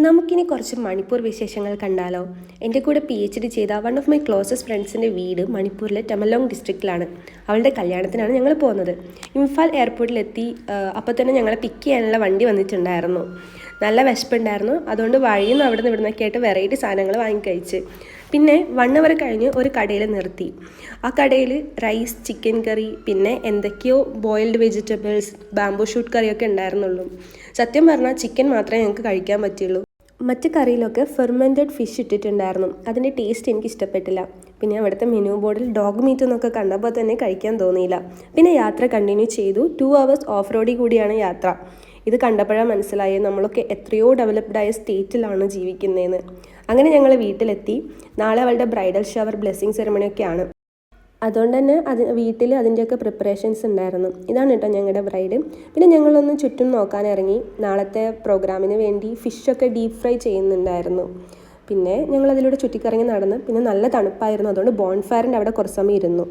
നമുക്കിനി കുറച്ച് മണിപ്പൂർ വിശേഷങ്ങൾ കണ്ടാലോ. എൻ്റെ കൂടെ PhD ചെയ്ത വൺ ഓഫ് മൈ ക്ലോസസ്റ്റ് ഫ്രണ്ട്സിൻ്റെ വീട് മണിപ്പൂരിലെ ടമലോങ് ഡിസ്ട്രിക്റ്റിലാണ്. അവളുടെ കല്യാണത്തിനാണ് ഞങ്ങൾ പോകുന്നത്. ഇംഫാൽ എയർപോർട്ടിലെത്തി അപ്പോൾ തന്നെ ഞങ്ങളെ പിക്ക് ചെയ്യാനുള്ള വണ്ടി വന്നിട്ടുണ്ടായിരുന്നു. നല്ല വിശപ്പുണ്ടായിരുന്നു. അതുകൊണ്ട് വഴിയിൽ നിന്ന് അവിടെ നിന്ന് ഇവിടുന്നൊക്കെ ആയിട്ട് വെറൈറ്റി സാധനങ്ങൾ വാങ്ങിക്കഴിച്ച്. പിന്നെ 1 അവർ കഴിഞ്ഞ് ഒരു കടയിൽ നിർത്തി. ആ കടയിൽ റൈസ്, ചിക്കൻ കറി, പിന്നെ എന്തൊക്കെയോ ബോയിൽഡ് വെജിറ്റബിൾസ്, ബാംബൂ ഷൂട്ട് കറിയൊക്കെ ഉണ്ടായിരുന്നുള്ളൂ. സത്യം പറഞ്ഞാൽ ചിക്കൻ മാത്രമേ ഞങ്ങൾക്ക് കഴിക്കാൻ പറ്റുള്ളൂ. മറ്റ് കറിയിലൊക്കെ ഫെർമെൻറ്റഡ് ഫിഷ് ഇട്ടിട്ടുണ്ടായിരുന്നു. അതിൻ്റെ ടേസ്റ്റ് എനിക്ക് ഇഷ്ടപ്പെട്ടില്ല. പിന്നെ അവിടുത്തെ മെനു ബോർഡിൽ ഡോഗ് മീറ്റ് എന്നൊക്കെ കണ്ടപ്പോൾ തന്നെ കഴിക്കാൻ തോന്നിയില്ല. പിന്നെ യാത്ര കണ്ടിന്യൂ ചെയ്തു. 2 hours ഓഫ് റോഡിൽ കൂടിയാണ് യാത്ര. ഇത് കണ്ടപ്പോഴാണ് മനസ്സിലായി നമ്മളൊക്കെ എത്രയോ ഡെവലപ്ഡായ സ്റ്റേറ്റിലാണ് ജീവിക്കുന്നതെന്ന്. അങ്ങനെ ഞങ്ങൾ വീട്ടിലെത്തി. നാളെ അവളുടെ ബ്രൈഡൽ ഷവർ ബ്ലെസ്സിങ് സെറമണിയൊക്കെയാണ്. അതുകൊണ്ട് തന്നെ വീട്ടിൽ അതിൻ്റെയൊക്കെ പ്രിപ്പറേഷൻസ് ഉണ്ടായിരുന്നു. ഇതാണ് കേട്ടോ ഞങ്ങളുടെ ബ്രൈഡ്. പിന്നെ ഞങ്ങളൊന്ന് ചുറ്റും നോക്കാൻ ഇറങ്ങി. നാളത്തെ പ്രോഗ്രാമിന് വേണ്ടി ഫിഷൊക്കെ ഡീപ്പ് ഫ്രൈ ചെയ്യുന്നുണ്ടായിരുന്നു. പിന്നെ ഞങ്ങളതിലൂടെ ചുറ്റിക്കറങ്ങി നടന്ന്. പിന്നെ നല്ല തണുപ്പായിരുന്നു. അതുകൊണ്ട് ബോൺഫയറിൻ്റെ അവിടെ കുറച്ച് സമയം ഇരുന്നു.